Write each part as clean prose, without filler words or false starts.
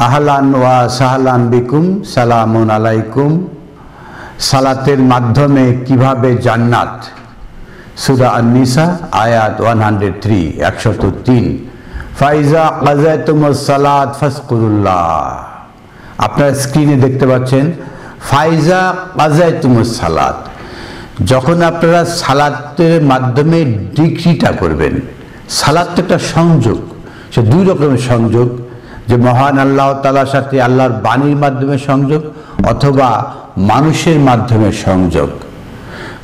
আহলান ওয়া সাহলান বিকুম, সালামুন আলাইকুম। সালাতের মাধ্যমে কিভাবে জান্নাত, সূরা আন-নিসা আয়াত 103 103। ফাইজা কাযাতুমুস সালাত ফাযকুরুল্লাহ। আপনারা স্ক্রিনে দেখতে পাচ্ছেন ফাইজা কাযাতুমুস সালাত। যখন আপনারা সালাতের মাধ্যমে ডিক্রিটা করবেন, সালাত একটা সংযোগ, সে দুই রকমের সংযোগ, যে মহান আল্লাহ তাআলার সাথে আল্লাহর বাণীর মাধ্যমে সংযোগ অথবা মানুষের মাধ্যমে সংযোগ।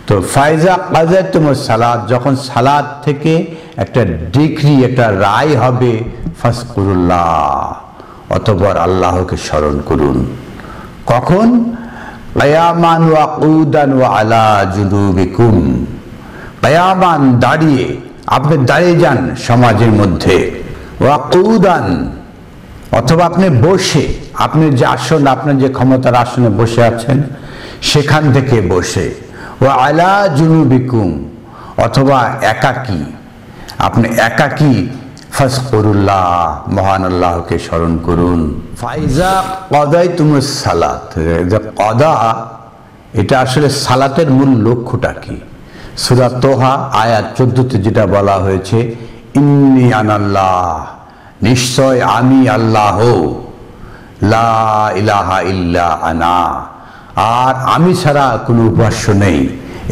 তো ফাইজা কাযাতুমুস সালাত, যখন সালাত থেকে একটা ডিক্রি, একটা রায় হবে, ফাযকুরুল্লাহ, অতঃপর আল্লাহকে স্মরণ করুন। কখন? কিয়ামান ওয়া কুদান ওয়া আলা জুনুবিকুম। কিয়ামান, দাঁড়িয়ে, আপনি দাঁড়িয়ে যান সমাজের মধ্যে, ওয়া কুদান, অথবা আপনি বসে, আপনি যে আসন, আপনার যে ক্ষমতার আসনে বসে আছেন সেখান থেকে বসে, ওয়া আলা জুনুবিকুম, অথবা একাকী, আপনি একাকী, ফাযকুরুল্লাহ, মহান আল্লাহকে স্মরণ করুন। ফাইজা কাযাতুমুস সালাত, কদা, এটা আসলে সালাতের মূল লক্ষ্যটা কি? সূরা তোহা আয়াত 14তে যেটা বলা হয়েছে, ইন্নী আনাল্লাহ, নিশ্চয় আমি আল্লাহ, লা ইলাহা ইল্লা আনা, আর আমি ছাড়া কোনো উপাস্য নেই।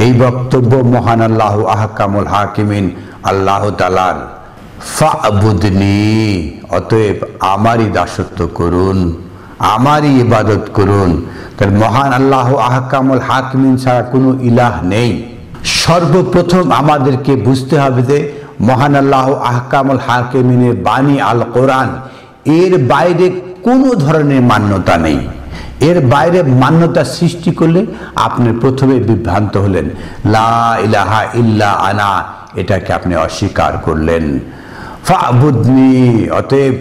এই বক্তব্য মহান আল্লাহ আহকামুল হাকিমিন আল্লাহ তাআলার। ফা'বুদনি, অতএব আমারই দাসত্ব করুন, আমারই ইবাদত করুন। তার মহান আল্লাহ আহকামুল হাকিমিন ছাড়া কোনো ইলাহ নেই। সর্বপ্রথম আমাদেরকে বুঝতে হবে যে মহান আল্লাহ আহকামুল হাকিমিনের বাণী আল কোরআন, এর বাইরে কোনো ধরনের মান্যতা নেই। এর বাইরে মান্যতা সৃষ্টি করলে আপনি প্রথমে বিভ্রান্ত হলেন। লা ইলাহা ইল্লা আনা, এটাকে আপনি অস্বীকার করলেন। ফা'বুদনি, অতএব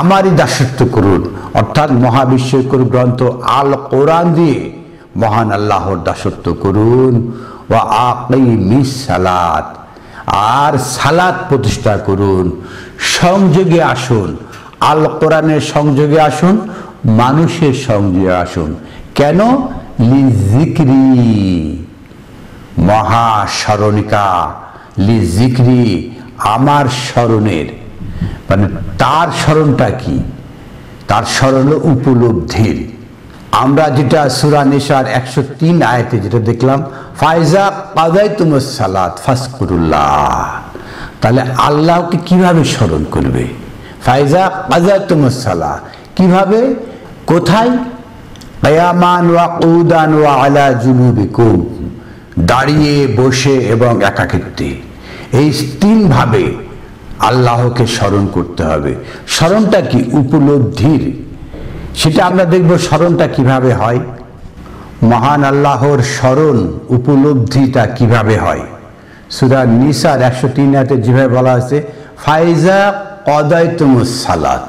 আমারই দাসত্ব করুন, অর্থাৎ মহাবিশ্বকর গ্রন্থ আল কোরআন দিয়ে মহান আল্লাহর দাসত্ব করুন। ওয়া আকিমিস সালাত, আর সালাত প্রতিষ্ঠা করুন। সংযোগে আসুন, আল কোরআনের সংযোগে আসুন, মানুষের সংযোগে আসুন। কেন? লিজিক্রি, মহাস্মরণিকা, লিজিক্রি, আমার স্মরণের, মানে তার স্মরণটা কি? তার স্মরণ উপলব্ধির। আমরা যেটা সূরা নিসার 103 আয়াতে যেটা দেখলাম, ফাইজা কাযাতুমুস সালাত ফাযকুরুল্লাহ, তাহলে আল্লাহকে কিভাবে স্মরণ করবে? ফাইজা কাযাতুমুস সালাত কিভাবে, কোথায়? কিয়ামান ওয়া কুদান ওয়া আলা জুনুবিকুম, দাঁড়িয়ে, বসে এবং একাকিত্বে। এই তিন ভাবে আল্লাহকে স্মরণ করতে হবে। স্মরণটা কি? উপলব্ধির। সেটা আমরা দেখব স্মরণটা কিভাবে হয়। মহান আল্লাহর স্মরণ, উপলব্ধিটা কিভাবে হয়? সূরা নিসার 103 আয়াতে যেভাবে বলা হয়েছে, ফাইজা কাযাতুমুস সালাত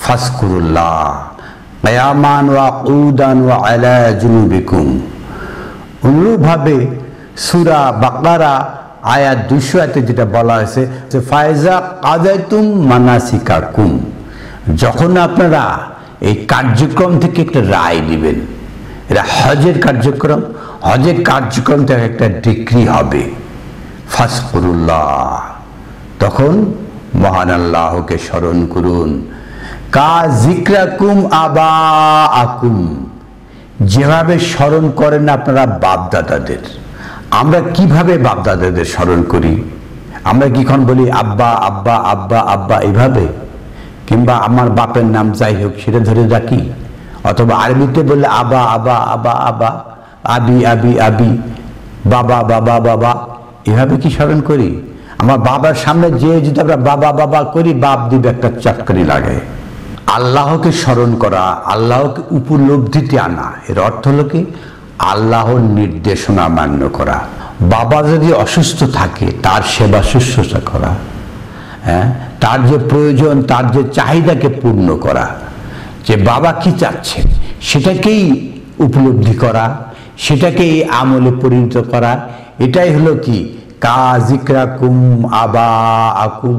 ফাযকুরুল্লাহ কিয়ামান ওয়া কুদান ওয়া আলা জুনুবিকুম। অনুরূপভাবে সূরা বাকারা আয়াত 200 আয়াতে যেটা বলা হয়েছে, যে ফাইজা কাযাতুম মানাসিকাকুম, যখন আপনারা এই কার্যক্রম থেকে একটা রায় নেবেন, এটা হজের কার্যক্রম, হজের কার্যক্রম থেকে একটা ডিক্রি হবে, ফাযকুরুল্লাহ, তখন মহান আল্লাহকে স্মরণ করুন। কা যিকরাকুম আবাআকুম, যেভাবে স্মরণ করেন আপনারা বাপদাদাদের। আমরা কিভাবে বাপদাদাদের স্মরণ করি? আমরা কিখন বলি আব্বা আব্বা আব্বা আব্বা, এইভাবে? কিংবা আমার বাপের নাম যাই হোক সেটা ধরে রাখি? অথবা আরবিতে বললে আবা আবা আবা আবা, আবি আবি আবি, বাবা বাবা বাবা, এভাবে কি স্মরণ করি? আমার বাবার সামনে যে যদি আমরা বাবা বাবা করি, বাপ দিবে একটা চাকরি লাগে। আল্লাহকে স্মরণ করা, আল্লাহকে উপলব্ধিতে আনা, এর অর্থ হলো কি? আল্লাহর নির্দেশনা মান্য করা। বাবা যদি অসুস্থ থাকে তার সেবা শুশ্রূষা করা, হ্যাঁ, তার যে প্রয়োজন, তার যে চাহিদাকে পূর্ণ করা, যে বাবা কি চাচ্ছে সেটাকেই উপলব্ধি করা, সেটাকেই আমলে পরিণত করা, এটাই হলো কি? কা যিকরাকুম আবাআকুম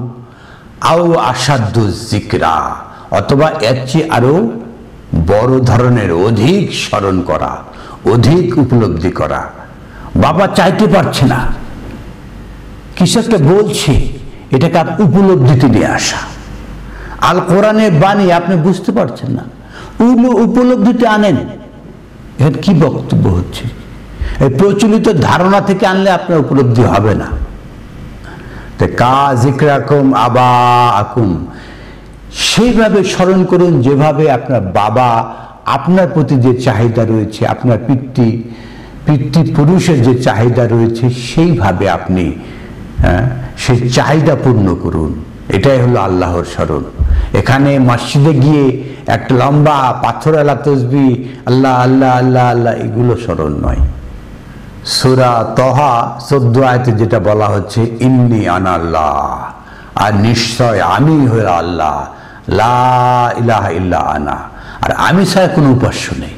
আও আশাদ্দু যিকরা অথবা এর চেয়ে আরো বড় ধরনের অধিক স্মরণ করা, অধিক উপলব্ধি করা। বাবা চাইতে পারছে না, কিছু একটা বলছে, এটাকে আপনি উপলব্ধিতে নিয়ে আসা। আল কোরআনের বাণী আপনি বুঝতে পারছেন না, উপলব্ধিতে আনেন। এর কি বক্তব্য হচ্ছে? এই প্রচলিত ধারণা থেকে আনলে আপনার উপলব্ধি হবে না। জিকরাকুম আবা আকুম, সেইভাবে স্মরণ করুন যেভাবে আপনার বাবা, আপনার প্রতি যে চাহিদা রয়েছে, আপনার পিতৃপুরুষের যে চাহিদা রয়েছে, সেইভাবে আপনি সেই চাহিদা পূর্ণ করুন। এটাই হলো আল্লাহর স্মরণ। এখানে মসজিদে গিয়ে একটা লম্বা পাথরওয়ালা তসবিহ আল্লাহ আল্লাহ আল্লাহ আল্লাহ এগুলো স্মরণ নয়। সূরা তহা 14 আয়াতে যেটা বলা হচ্ছে, ইন্নী আনা আল্লাহ, আর নিশ্চয় আমি হলো আল্লাহ, লা ইলাহা ইল্লা আনা, আর আমি ছাড়া কোনো উপাস্য নেই।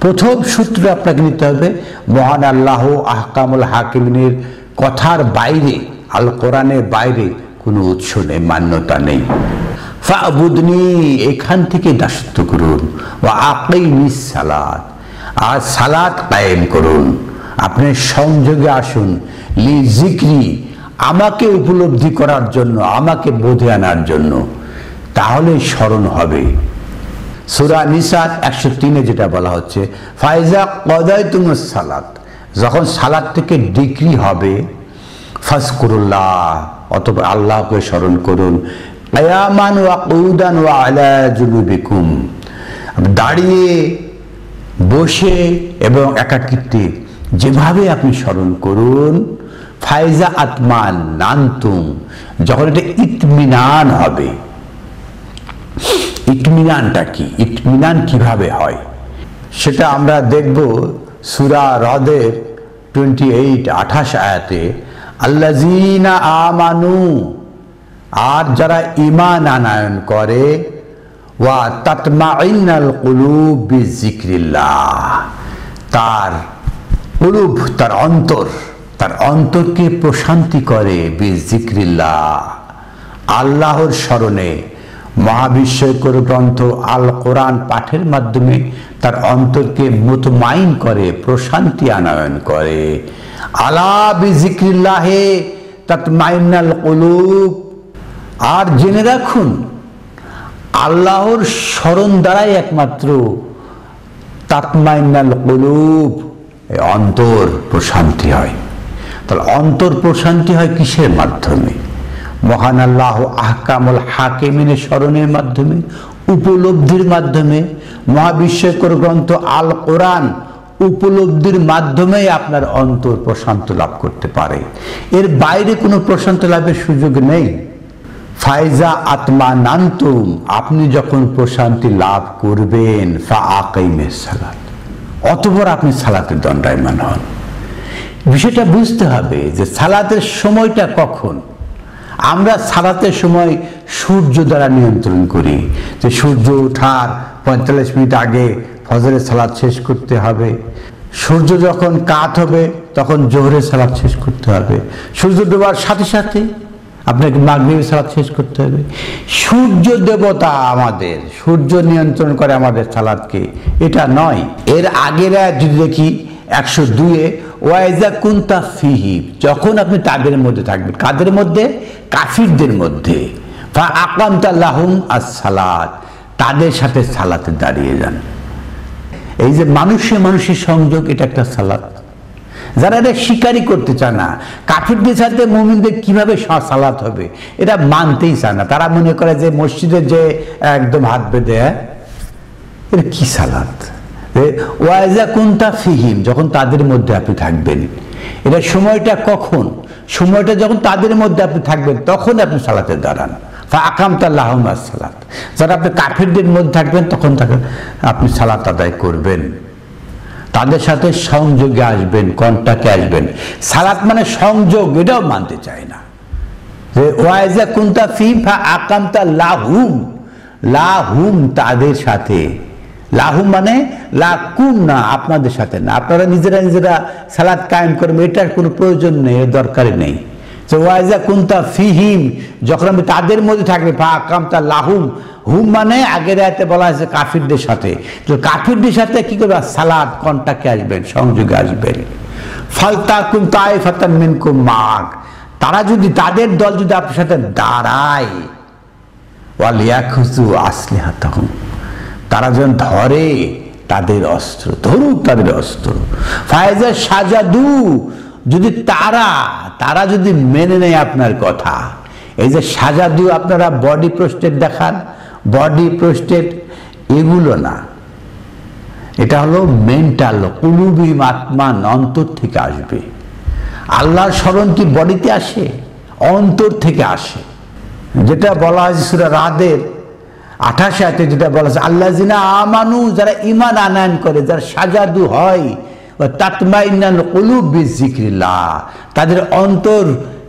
প্রথম সূত্র আপনাকে নিতে হবে মহান আল্লাহ আহকামুল হাকিমিনের কথার বাইরে, আল কোরআনের বাইরে কোনো উৎস নেই, মান্যতা নেই। ফাবুদনি, এখান থেকে দাসত্ব করুন। ওয়া আকিমিস সালাত, আর সালাত কায়েম করুন। আপনি সংযোগে আসুন, লি জিক্রি, আমাকে উপলব্ধি করার জন্য, আমাকে বোধে আনার জন্য, তাহলে স্মরণ হবে। সূরা নিসা 103 যেটা বলা হচ্ছে, ফাইজা কদায়তুমুস সালাত, যখন সালাত থেকে ডিক্রি হবে, ফাজকুরুল্লাহ, অথবা আল্লাহকে স্মরণ করুন। কিয়ামান ওয়া কুউদান ওয়া আলা জুনুবিকুম, দাঁড়িয়ে, বসে এবং একাকিত্বে যেভাবে আপনি স্মরণ করুন। ফাইজা আতমান নান্তুম, যখন এটা ইতমিনান হবে। ইতমিনানটা কি? ইতমিনান কিভাবে হয় সেটা আমরা দেখব সূরা রদের 28 আয়াতে, আল্লাযীনা আমানু, আর যারা ঈমান আনয়ন করে, ওয়া তাতমাইন্নাল কুলুব বিযিকরিল্লাহ, তার কুলুব, তার অন্তরকে প্রশান্তি করে বিযিকরিল্লাহ, আল্লাহর স্মরণে। মহাবিস্ময়কর গ্রন্থ আল কোরআন পাঠের মাধ্যমে তার অন্তরকে মুতমাইন করে, প্রশান্তি আনয়ন করে। আলা বিযিকরিল্লাহে তাতমাইন্নাল কুলুব, আর জেনে রাখুন আল্লাহর স্মরণ দ্বারাই একমাত্র তাতমাইন্নাল কুলুব, অন্তর প্রশান্তি হয়। তাহলে অন্তর প্রশান্তি হয় কিসের মাধ্যমে? মহান আল্লাহ আহকামুল হাকিমিনের স্মরণের মাধ্যমে, উপলব্ধির মাধ্যমে। মহাবিস্ময়কর গ্রন্থ আল কোরআন উপলব্ধির মাধ্যমেই আপনার অন্তর প্রশান্ত লাভ করতে পারে, এর বাইরে কোনো প্রশান্ত লাভের সুযোগ নেই। ফাইজা আতমানান্তুম, আপনি যখন প্রশান্তি লাভ করবেন, ফাআকিমিস সালাত, অতঃপর আপনি সালাতের দণ্ডায়মান হন। বিষয়টা বুঝতে হবে যে সালাতের সময়টা কখন। আমরা সালাতের সময় সূর্য দ্বারা নিয়ন্ত্রণ করি, যে সূর্য ওঠার 45 মিনিট আগে ফজরের সালাত শেষ করতে হবে। সূর্য যখন কাত হবে তখন জোহরের সালাত শেষ করতে হবে। সূর্য ডোবার সাথে সাথে আপনাকে মাগরিবের সালাত শেষ করতে হবে। সূর্য দেবতা আমাদের, সূর্য নিয়ন্ত্রণ করে আমাদের সালাতকে, এটা নয়। এর আগের যদি দেখি 102-এ, ওয়াইজা কুনতা ফিহিম, যখন আপনি তাদের মধ্যে থাকবেন। কাদের মধ্যে? কাফিরদের মধ্যে। ফা আকামতা লাহুম আস-সালাত, তাদের সাথে সালাতে দাঁড়িয়ে যান। এই যে মানুষের সংযোগ, এটা একটা সালাত। যারা এটা স্বীকারই করতে চায় না, কাফিরদের সাথে মুমিনদের কিভাবে সালাত হবে এটা মানতেই চায় না। তারা মনে করে যে মসজিদে যে একদম হাত বেঁধে, এটা কি সালাত? ওয়াইজা কুনতা ফিহিম, যখন তাদের মধ্যে আপনি থাকবেন। এটা সময়টা কখন? সময়টা যখন তাদের মধ্যে আপনি থাকবেন তখন আপনি সালাতে দাঁড়ান। ফাআকামতা লাহুম আস-সালাত, যারা আপনি কাফিরদের মধ্যে থাকবেন তখন আপনি সালাত আদায় করবেন, তাদের সাথে সংযোগে আসবেন, কন্টাক্টে আসবেন। সালাত মানে সংযোগ, এটাও মানতে চায় না। যে ওয়াইজা কুনতা ফিহিম ফাআকামতা লাহুম, লাহুম তাদের সাথে, লাহুম মানে লাকুম না, আপনাদের সাথে না। আপনারা নিজেরা সালাত কায়েম করবেন, এটার কোনো প্রয়োজন নেই, এর দরকারই নেই। তো ওয়াইজা কুনতা ফিহিম, যখন আমি তাদের মধ্যে থাকবে, ফাকামতা লাহুম, হুম মানে আগের আয়াতে বলা হয়েছে কাফিরদের সাথে, তো কাফিরদের সাথে কি করবে? সালাত কন্টাক্টে আসবেন, সংযোগে আসবেন। ফালতাকুম তাইফাতাম মিনকুম মাক, তারা যদি, তাদের দল যদি আপনার সাথে দাঁড়ায়, ওয়ালিয়াখুযু আসলিহাতাহুম, তারা যেন ধরে তাদের অস্ত্র, ধরুক তাদের অস্ত্র। ফায়জা সাজাদু, যদি তারা যদি মেনে নেয় আপনার কথা, এই যে সাজাদু আপনারা বডি প্রস্টেট দেখান, বডি প্রস্টেট এগুলো না, এটা হলো মেন্টাল, কুলুবিহিম, আত্মা অন্তর থেকে আসবে। আল্লাহর স্মরণ কি বডিতে আসে? অন্তর থেকে আসে। যেটা বলা হয়েছে সূরা রাদের 28 আয়াতে, যেটা বলা হয়েছে আল্লাযিনা আমানু, যারা ঈমান আনয়ন করে, যারা সাজাদু হয়, ওয়া তাতমাইন্নাল কুলুব বিযিকরিল্লাহ, তাদের অন্তর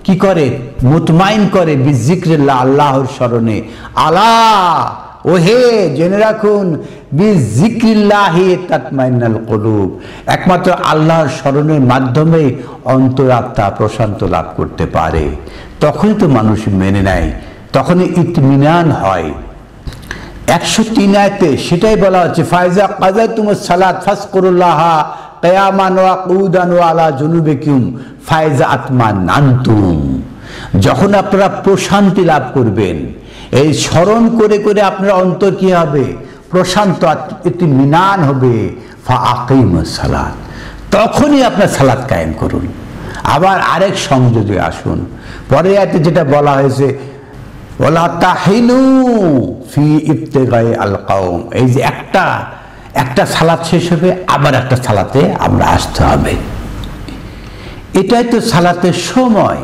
কি করে? মুতমাইন করে বিযিকরিল্লাহ, আল্লাহর স্মরণে। আলা, ওহে জেনে রাখুন, বিযিকরিল্লাহি তাতমাইন্নাল কুলুব, একমাত্র আল্লাহর স্মরণের মাধ্যমে অন্তরাত্মা প্রশান্ত লাভ করতে পারে। তখনই তো মানুষ মেনে নেয়, তখনই ইতমিনান হয়। 103 আয়াতে সেটাই বলা হচ্ছে, ফাইজা কাযাতুমুস সালাত ফাযকুরুল্লাহা কিয়ামান ওয়া কুউদান ওয়া আলা জুনুবিকুম ফাইজা আতমানান্তুম, যখন আপনারা প্রশান্তি লাভ করবেন, এই স্মরণ করে করে আপনার অন্তর কি হবে? প্রশান্ত, ইতমিনান হবে। ফাআকিমুস সালাত, তখনই আপনার সালাত কায়েম করুন। আবার আরেক সংযোগে আসুন, পরে আয়াতে যেটা বলা হয়েছে, ওয়ালা তাহিনু ফি ইবতিগাই আল কওম, এই যে একটা সালাত শেষ হবে, আবার একটা সালাতে আমরা আসতে হবে। এটাই তো সালাতের সময়।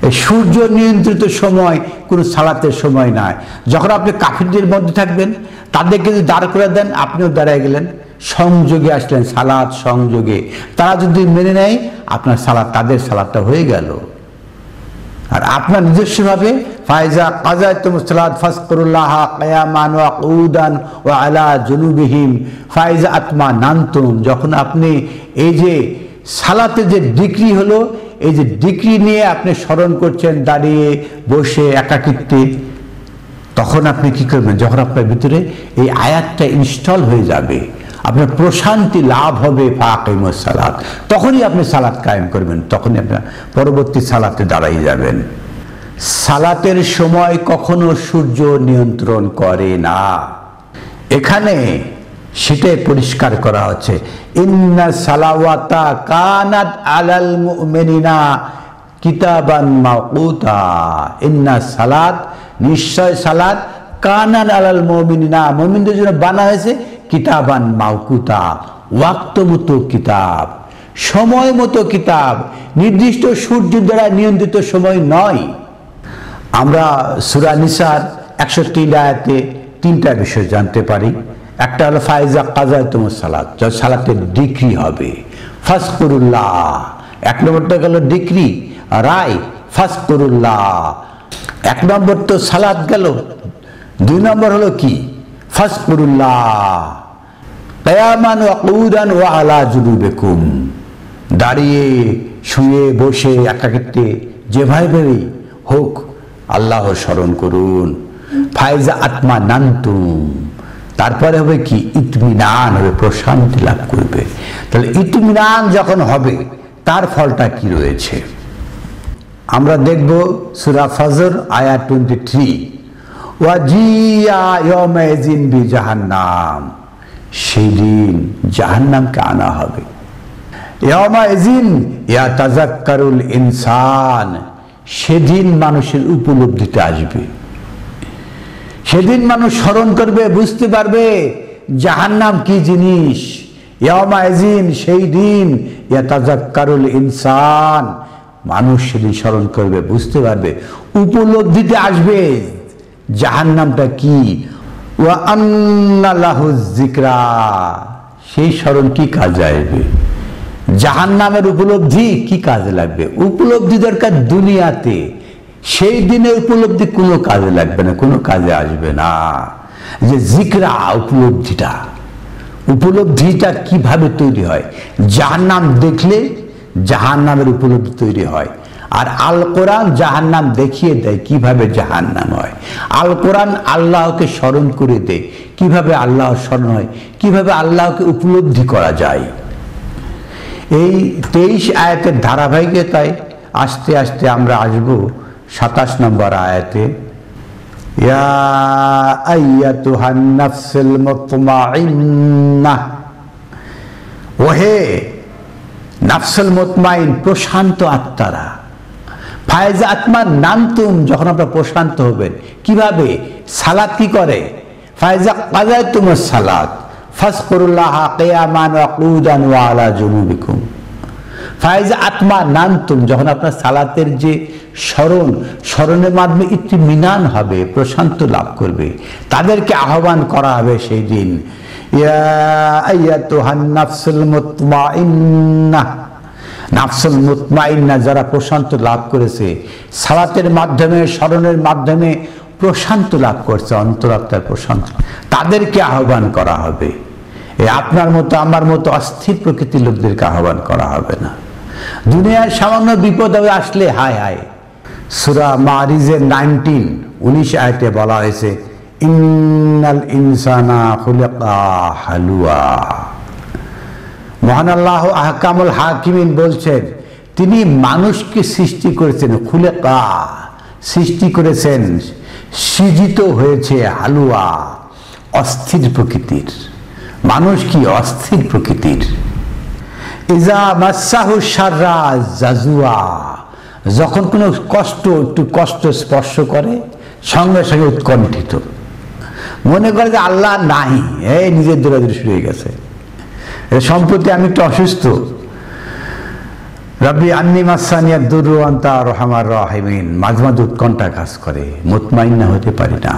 এই সূর্য নিয়ন্ত্রিত সময় কোনো সালাতের সময় নয়। যখন আপনি কাফিরদের মধ্যে থাকবেন, তাদেরকে যদি দাঁড় করে দেন, আপনিও দাঁড়ায় গেলেন, সংযোগে আসলেন, সালাত সংযোগে। তারা যদি মেনে নেয় আপনার সালাত, তাদের সালাতটা হয়ে গেল। আর আপনার নিজস্বভাবে ফাইজা কাযাতুমুস সালাত ফাযকুরুল্লাহা কিয়ামান ওয়া কুউদান ওয়া আলা জুনুবিহিম ফাইজা আতমানান্তুম, যখন আপনি এই যে সালাতে যে ডিগ্রি হলো, এই যে ডিগ্রি নিয়ে আপনি স্মরণ করছেন, দাঁড়িয়ে বসে একাকিত্বে, তখন আপনি কি করবেন? যখন আপনার ভিতরে এই আয়াতটা ইনস্টল হয়ে যাবে, আপনার প্রশান্তি লাভ হবে, ফাকিমুস সালাত, তখনই আপনি সালাত কায়েম করবেন, তখনই আপনার পরবর্তী সালাতে দাঁড়াই যাবেন। সালাতের সময় কখনো সূর্য নিয়ন্ত্রণ করে না, এখানে সেটাই পরিষ্কার করা হচ্ছে। ইন্না সালাওয়াতা কানাত আলাল মুমিনিনা কিতাবান মাওকুতা, ইন্না সালাত, নিশ্চয় সালাত, কানাত আলাল মুমিনিনা, মুমিনদের জন্য বানা হয়েছে কিতাবান মাওকুতা, ওয়াক্ত মতো কিতাব, সময় মতো কিতাব, নির্দিষ্ট সূর্য দ্বারা নিয়ন্ত্রিত সময় নয়। আমরা সূরা নিসার 103 আয়াতে 3টা বিষয় জানতে পারি। একটা হলো ফাইজা কাযাতুমুস সালাত, যখন সালাতের ডিগ্রি হবে, ফাযকুরুল্লাহ, 1 নম্বরটা গেল ডিগ্রি, রায়, ফাযকুরুল্লাহ। 1 নম্বর তো সালাত গেল, 2 নম্বর হলো কি? ফাযকুরুল্লাহ কিয়ামান ওয়া কুউদান ওয়া আলা জুনুবিকুম, দাঁড়িয়ে শুয়ে বসে একাকিত্বে যেভাবেই হোক আল্লাহর স্মরণ করুন। ফাইজা আতমানান্তুম, তারপরে হবে কি? ইতমিনান হবে, প্রশান্তি লাভ করবে। তাহলে ইতমিনান যখন হবে, তার ফলটা কি রয়েছে আমরা দেখব সূরা ফজর আয়াত 23, ওয়াজিয়া ইয়াউমাইযিন বিজাহান্নাম, সেদিন জাহান্নামকে আনা হবে। ইয়াউমাইযিন ইয়াতাযাক্কারুল ইনসান, সেদিন মানুষের উপলব্ধিতে আসবে, সেদিন মানুষ স্মরণ করবে, বুঝতে পারবে জাহান্নাম কি জিনিস। ইয়াউমাইযিন, সেই দিন, ইয়াতাযাক্কারুল ইনসান, মানুষ সেদিন স্মরণ করবে, বুঝতে পারবে, উপলব্ধিতে আসবে জাহান্নামটা কি। ওয়া আন্না লাহুজ যিকরা, সেই স্মরণ কি কাজে আসবে? জাহান্নামের উপলব্ধি কি কাজে লাগবে? উপলব্ধি দরকার দুনিয়াতে, সেই দিনে উপলব্ধি কোনো কাজে লাগবে না, কোনো কাজে আসবে না। যে যিকরা, উপলব্ধিটা কিভাবে তৈরি হয়? জাহান্নাম দেখলে জাহান্নামের উপলব্ধি তৈরি হয়। আর আল কোরআন জাহান্নাম দেখিয়ে দেয় কিভাবে জাহান্নাম হয়। আল কোরআন আল্লাহকে স্মরণ করে দেয় কিভাবে আল্লাহ স্মরণ হয়, কিভাবে আল্লাহকে উপলব্ধি করা যায়। এই 23 আয়াতের ধারাবাহিকতায় আস্তে আস্তে আমরা আসব 27 নম্বর আয়াতে। ইয়া আইয়াতুহান নাফসুল মুতমাইন্নাহ, ওহে নাফসুল মুতমাইন, প্রশান্ত আত্মারা। ফায়জা আত্মা নামতুম, যখন আপনারা প্রশান্ত হবেন কিভাবে? সালাত কি করে? ফায়জা কাযাতুমুস সালাত ফাযকুরুল্লাহা কিয়ামান ওয়া কুউদান ওয়া আলা জুনুবিকুম। ফায়জা আত্মা নামতুম, যখন আপনার সালাতের যে স্মরণের মাধ্যমে ইত্মিনান হবে, প্রশান্ত লাভ করবে, তাদেরকে আহ্বান করা হবে সেই দিন। ইয়া আইয়াতুহান নাফসুল মুতমাইন্নাহ, নাফসুল মুতমাইন্না যারা প্রশান্ত লাভ করেছে, সালাতের মাধ্যমে স্মরণের মাধ্যমে প্রশান্ত লাভ করছে, অন্তরাত্মার প্রশান্ত, তাদেরকে আহ্বান করা হবে। এই আপনার মতো আমার মতো অস্থির প্রকৃতির লোকদেরকে আহ্বান করা হবে না। দুনিয়ার সামান্য বিপদ আসলে হায় হায়। সূরা মারিজের 19 আয়াতে বলা হয়েছে ইন্নাল ইনসানা খুলিকা হালুয়া। মহান আল্লাহ আহকামুল হাকিমিন বলছেন, তিনি মানুষকে সৃষ্টি করেছেন, খুলিকা সৃষ্টি করেছেন, সৃজিত হয়েছে হালুয়া, অস্থির প্রকৃতির। মানুষ কি অস্থির প্রকৃতির। ইজা মাসাহু শাররা জাজুয়া, যখন কোনো একটু কষ্ট স্পর্শ করে সঙ্গে সঙ্গে উৎকণ্ঠিত, মনে করে যে আল্লাহ নাই, এই নিজের দৌড়াদৌড়ি শুরু হয়ে গেছে। সম্প্রতি আমি একটু অসুস্থ, রব্বি আন্নি মাসানিয়া দুরু আনতা আরহামার রাহিমিন, মাঝে মাঝে উৎকণ্ঠা কাজ করে, মুতমাইন্না হতে পারি না।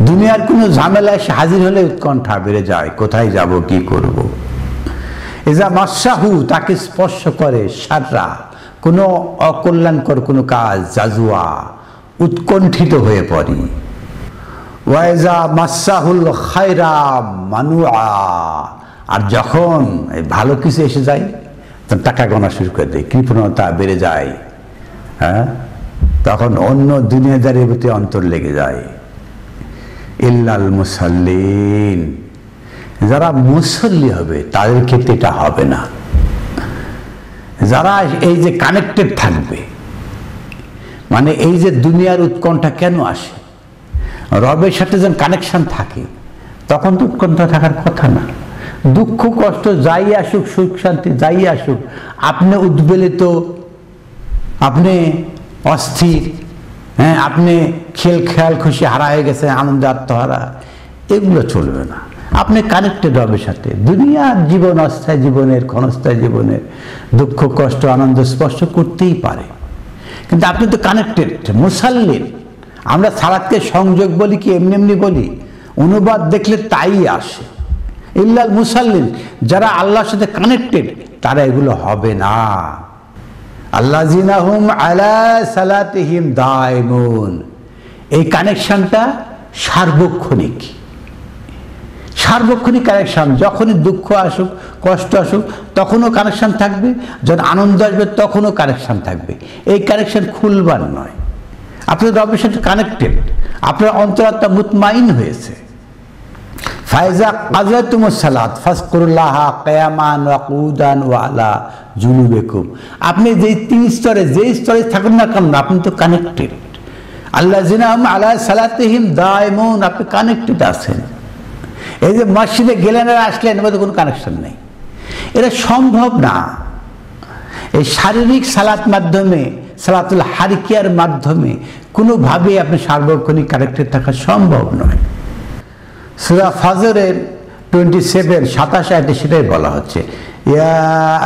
দুনিয়ার কোনো ঝামেলা এসে হাজির হলে উৎকণ্ঠা বেড়ে যায়, কোথায় যাব, কি করব। এজা মাসাহু, তাকে স্পর্শ করে, শাররা কোনো অকল্যাণকর কোনো কাজ, জাজুয়া উৎকণ্ঠিত হয়ে পড়ি। ওয়াইজা মাসাহুল খায়রা মানুআ, আর যখন ভালো কিছু এসে যায় টাকা গোনা শুরু করে দেয়, কৃপণতা বেড়ে যায়, হ্যাঁ, তখন অন্য দুনিয়াদারের প্রতি অন্তর লেগে যায়। ইল্লাল মুসাল্লিন, যারা মুসল্লি হবে তাদের ক্ষেত্রে এটা হবে না। যারা এই যে কানেক্টেড থাকবে, মানে এই যে দুনিয়ার উৎকণ্ঠা কেন আসে, রবের সাথে যখন কানেকশন থাকে তখন তো উৎকণ্ঠা থাকার কথা না। দুঃখ কষ্ট যাই আসুক, সুখ শান্তি যাই আসুক, আপনি উদ্বেলিত, আপনি অস্থির, হ্যাঁ, আপনি খেয়াল খুশি হারা হয়ে গেছে, আনন্দ আত্মহারা, এগুলো চলবে না। আপনি কানেক্টেড রবের সাথে। দুনিয়ার জীবন অস্থায়ী জীবনের, ক্ষণস্থায়ী জীবনের দুঃখ কষ্ট আনন্দ স্পর্শ করতেই পারে, কিন্তু আপনি তো কানেক্টেড মুসাল্লিন। আমরা সালাতকে সংযোগ বলি কি এমনি এমনি বলি, অনুবাদ দেখলে তাই আসে। ইল্লাল মুসাল্লিন, যারা আল্লাহর সাথে কানেক্টেড তারা এগুলো হবে না। আল্লাযিনা হুম আলা সালাতিহিম দাইমুন, এই কানেকশনটা সার্বক্ষণিক, সার্বক্ষণিক কানেকশন। যখনই দুঃখ আসুক, কষ্ট আসুক, তখনও কানেকশন থাকবে, যখন আনন্দ আসবে তখনও কানেকশন থাকবে। এই কানেকশন খুলবার নয়। আপনার রবের সাথে কানেক্টেড, আপনার অন্তরাত্মা মুতমাইন হয়েছে। ফায়জা কাযাতুমুস সালাত ফাযকুরুল্লাহা কিয়ামান ওয়া কুউদান ওয়া আলা জুনুবিকুম, আপনি যেই 3 স্তরে যেই স্তরে থাকুন না কেন, আপনি তো কানেক্টেড। আল্লাযিনা হুম আলা সালাতিহিম দাইমুন, আপনি কানেক্টেড আছেন। এই যে মসজিদে গেলেন আর আসলেন, এর মধ্যে কোনো কানেকশন নেই, এটা সম্ভব না। এই শারীরিক সালাত মাধ্যমে, সালাতুল হারিকিয়ার মাধ্যমে কোনোভাবেই আপনি সার্বক্ষণিক কানেক্টেড থাকা সম্ভব নয়। সূরা ফাজরের 27 আয়াতে সেটাই বলা হচ্ছে, ইয়া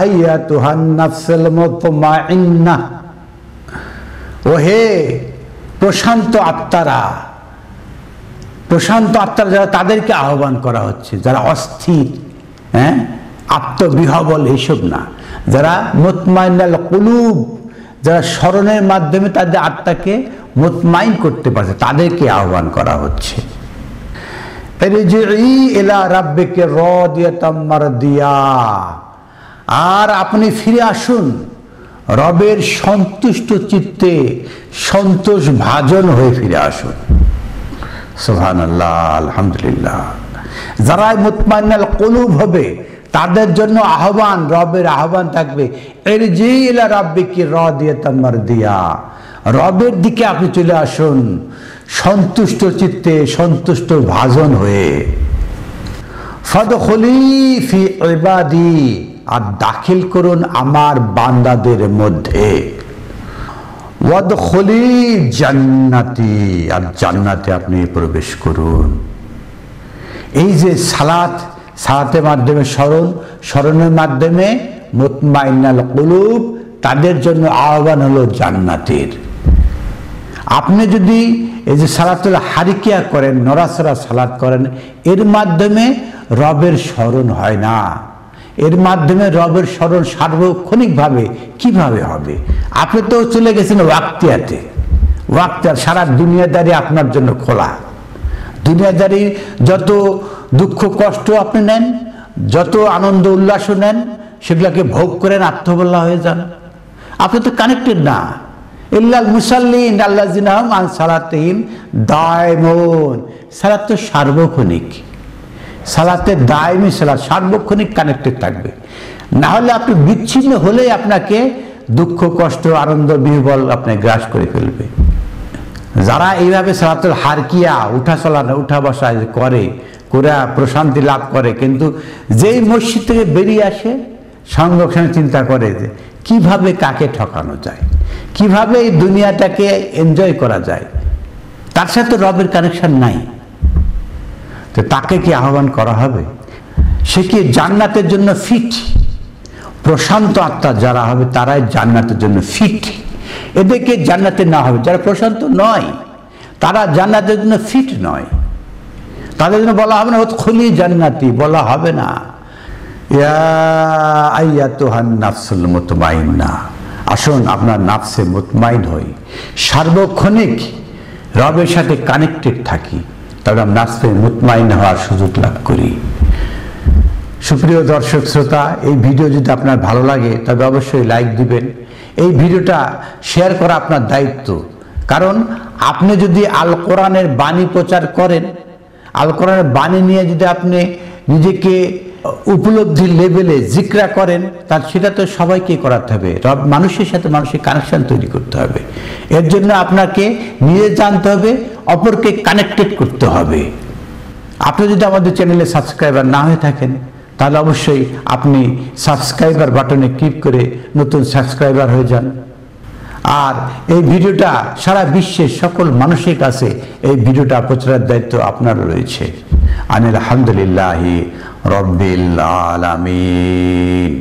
আইয়াতুহান নাফসুল মুতমাইন্নাহ, ওহে প্রশান্ত আত্মারা, প্রশান্ত আত্মারা যারা, তাদেরকে আহ্বান করা হচ্ছে। যারা অস্থির, হ্যাঁ, আত্মবিহবল, এইসব না, যারা মুতমাইন্নাল কুলুব, যারা স্মরণের মাধ্যমে তাদের আত্মাকে মুতমাইন করতে পারছে, তাদেরকে আহ্বান করা হচ্ছে। আর আপনি ফিরে আসুন রবের সন্তুষ্ট চিত্তে সন্তোষ ভাজন হয়ে ফিরে আসুন। সুবহানাল্লাহ, আলহামদুলিল্লাহ। যারাই মুতমাইনাল কুলুব হবে তাদের জন্য আহ্বান, রবের আহ্বান থাকবে, ইরজি ইলা রাব্বিকি রাদিয়াতাম মারদিয়া, রবের দিকে আপনি চলে আসুন সন্তুষ্ট চিত্তে সন্তুষ্ট ভাজন হয়ে। ফাদখুলি ফি ইবাদি, আর দাখিল করুন আমার বান্দাদের মধ্যে। ওয়াদখুলি জান্নাতি, আর জান্নাতে আপনি প্রবেশ করুন। এই যে সালাতের মাধ্যমে স্মরণের মাধ্যমে মুতমাইনাল কুলুব, তাদের জন্য আহ্বান হলো জান্নাতের। আপনি যদি এই যে সালাতুল হারিকিয়া করেন, নড়াচড়া সালাত করেন, এর মাধ্যমে রবের স্মরণ হয় না। এর মাধ্যমে রবের স্মরণ সার্বক্ষণিকভাবে কিভাবে হবে? আপনি তো চলে গেছেন ওয়াক্তিয়াতে, ওয়াক্তিয়ার সারা দুনিয়াদারি আপনার জন্য খোলা। দুনিয়াদারি যত দুঃখ কষ্ট আপনি নেন, যত আনন্দ উল্লাসও নেন, সেগুলোকে ভোগ করেন, আত্মবল্লা হয়ে যান। আপনি তো কানেক্টেড না। ইল্লাল মুসাল্লিন আল্লাযিনা হুম আন সালাতিহিম দায়মুন, সালাত তো সার্বক্ষণিক, সালাতে দায়মি সালাত সার্বক্ষণিক কানেক্টেড থাকবে। না হলে আপনি বিচ্ছিন্ন হলেই আপনাকে দুঃখ কষ্ট আনন্দ বিহ্বল আপনি গ্রাস করে ফেলবে। যারা এইভাবে সালাতুল হারকিয়া উঠা বসা করে প্রশান্তি লাভ করে, কিন্তু যেই মসজিদ থেকে বেরিয়ে আসে সঙ্গে সঙ্গে চিন্তা করে যে কিভাবে কাকে ঠকানো যায়, কিভাবে এই দুনিয়াটাকে এনজয় করা যায়, তার সাথে রবের কানেকশন নাই। তো তাকে কি আহ্বান করা হবে? সে কি জান্নাতের জন্য ফিট? প্রশান্ত আত্মা যারা হবে তারাই জান্নাতের জন্য ফিট। এদেরকে জান্নাতে না হবে যারা প্রশান্ত নয়, তারা জান্নাতের জন্য ফিট নয়। তাদের জন্য বলা হবে না উদখুলি জান্নাতি, বলা হবে না ইয়া আইয়াতুহান নাফসুল মুতমাইন্না। আসুন আপনার নাফসে মুতমাইন হই, সার্বক্ষণিক রবের সাথে কানেক্টেড থাকি, তবে আমরা নাফসে মুতমাইন হওয়ার সুযোগ লাভ করি। সুপ্রিয় দর্শক শ্রোতা, এই ভিডিও যদি আপনার ভালো লাগে তবে অবশ্যই লাইক দিবেন। এই ভিডিওটা শেয়ার করা আপনার দায়িত্ব, কারণ আপনি যদি আল কোরআনের বাণী প্রচার করেন, আল কোরআনের বাণী নিয়ে যদি আপনি নিজেকে উপলব্ধির লেভেলে জিকরা করেন, তার সেটা তো সবাইকে করাতে হবে। মানুষের সাথে মানুষের কানেকশন তৈরি করতে হবে। এর জন্য আপনাকে নিজে জানতে হবে, অপরকে কানেক্টেড করতে হবে। আপনি যদি আমাদের চ্যানেলে সাবস্ক্রাইবার না হয়ে থাকেন তাহলে অবশ্যই আপনি সাবস্ক্রাইবার বাটনে ক্লিক করে নতুন সাবস্ক্রাইবার হয়ে যান। আর এই ভিডিওটা সারা বিশ্বের সকল মানুষের কাছে এই ভিডিওটা প্রচারের দায়িত্ব আপনার রয়েছে। আলহামদুলিল্লাহি রব্বিল আলামিন।